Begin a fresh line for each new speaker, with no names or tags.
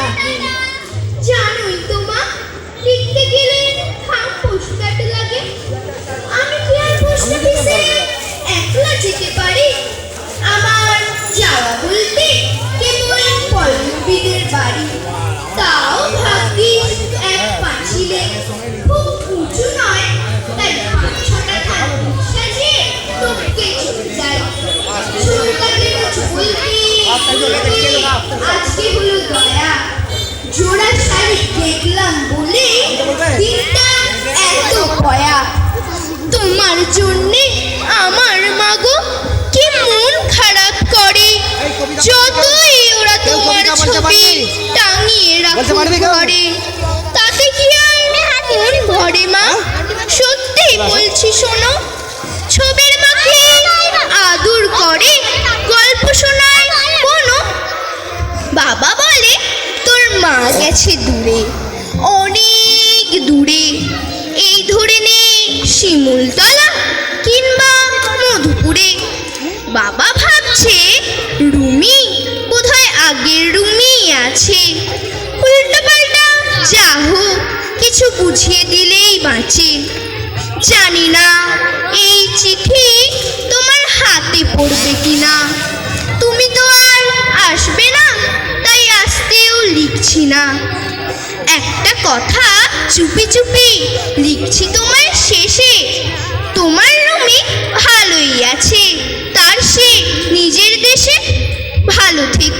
লাগে।
জানোই তো মা, লিখতে গেলে থাম পোস্টকার্ড লাগে। আমি কি আর পোস্ট অফিসে একলা যেতে পারি? আমার যাওয়া বলতে কেবল পল্লবীদের বাড়ি, তাও ভাগ্যিস এক পাঁচিলে, খুব উঁচু নয়, তাই 5-6টা থান সাজিয়ে টপকে চলে যায়। সুলতানের বলতে আজকে হলো দয়া, জোড়া শাড়ি দেখলাম বলে দিনটা এত পয়া। তোমার জন্যে আমার মাগো কি মন খারাপ করে, যতই ওরা তোমার ছবি টাঙিয়ে রাখো ঘরে, তাতে কি আর মন ভরে মা? সত্যি বলছি শোনো, ছবির মাকে আদর করে, গল্প শোনায় কোনো। বাবা বলে তোর মা গেছে দূরে, অনেক দূরে, এই ধরে নে শিমুলতলা কিংবা মধুপুরে। বাবা ভাবছে রুমি বোধহয় আগের রুমি আছে, উল্টো পাল্টা যা হোক কিছু বুঝিয়ে দিলেই বাঁচে। জানি না এই চিঠি তোমার হাতে পড়বে কিনা, তুমি তো আর আসবে না, তাই আসতেও লিখছি না। একটা কথা চুপি চুপি লিখছি তোমার শেষে, তোমার রুমি ভালোই আছে, তার সে নিজের দেশে। ভালো থেকো।